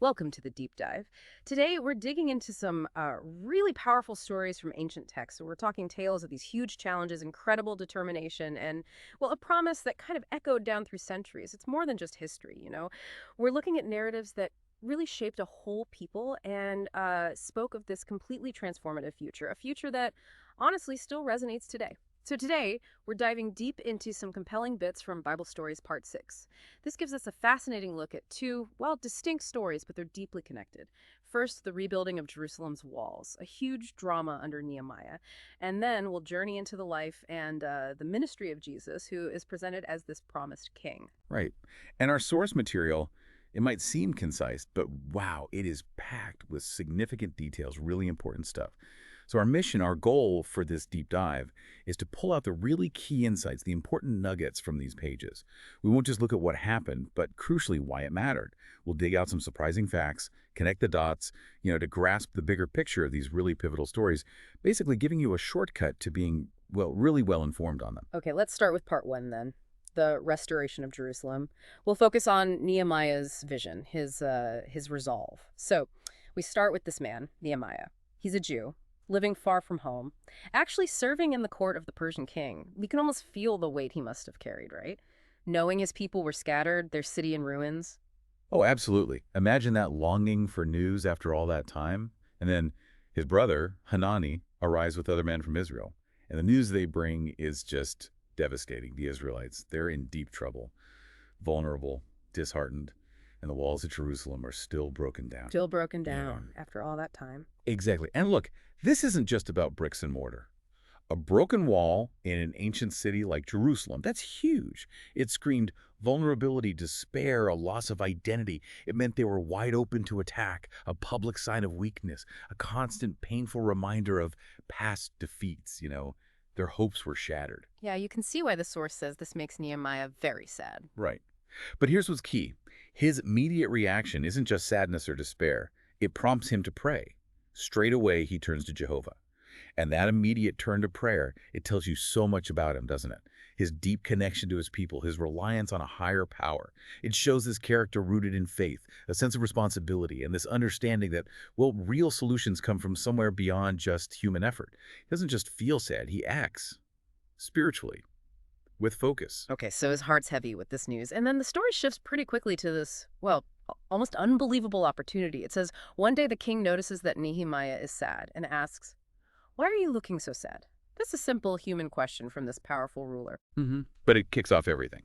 Welcome to the deep dive. Today, we're digging into some really powerful stories from ancient texts. So we're talking tales of these huge challenges, incredible determination, and, well, a promise that kind of echoed down through centuries. It's more than just history, you know? We're looking at narratives that really shaped a whole people and spoke of this completely transformative future, a future that honestly still resonates today. So today, we're diving deep into some compelling bits from Bible Stories Part 6. This gives us a fascinating look at two, well, distinct stories, but they're deeply connected. First, the rebuilding of Jerusalem's walls, a huge drama under Nehemiah. And then we'll journey into the life and the ministry of Jesus, who is presented as this promised king. Right. And our source material, it might seem concise, but wow, it is packed with significant details, really important stuff. So our mission, our goal for this deep dive is to pull out the really key insights, the important nuggets from these pages. We won't just look at what happened, but crucially why it mattered. We'll dig out some surprising facts, connect the dots, to grasp the bigger picture of these really pivotal stories, basically giving you a shortcut to being, well, really well informed on them. Okay, let's start with part one then. The restoration of Jerusalem. We'll focus on Nehemiah's vision, his resolve. So, we start with this man, Nehemiah. He's a Jew, living far from home, actually serving in the court of the Persian king. We can almost feel the weight he must have carried, right? Knowing his people were scattered, their city in ruins. Oh, absolutely. Imagine that longing for news after all that time. And then his brother, Hanani, arrives with other men from Israel. And the news they bring is just devastating. The Israelites, they're in deep trouble, vulnerable, disheartened, and the walls of Jerusalem are still broken down. Still broken Yeah, down after all that time. exactly. And look, this isn't just about bricks and mortar. A broken wall in an ancient city like Jerusalem, that's huge. It screamed vulnerability, despair, a loss of identity. It meant they were wide open to attack, a public sign of weakness, a constant painful reminder of past defeats. Their hopes were shattered. Yeah, you can see why the source says this makes Nehemiah very sad. Right. But here's what's key. His immediate reaction isn't just sadness or despair. It prompts him to pray. Straight away, he turns to Jehovah. And that immediate turn to prayer, it tells you so much about him, doesn't it? His deep connection to his people, his reliance on a higher power. It shows his character rooted in faith, a sense of responsibility, and this understanding that, well, real solutions come from somewhere beyond just human effort. He doesn't just feel sad, he acts spiritually, with focus. Okay, so his heart's heavy with this news. And then the story shifts pretty quickly to this, well, almost unbelievable opportunity. It says, one day the king notices that Nehemiah is sad and asks, "Why are you looking so sad?" That's a simple human question from this powerful ruler. But it kicks off everything.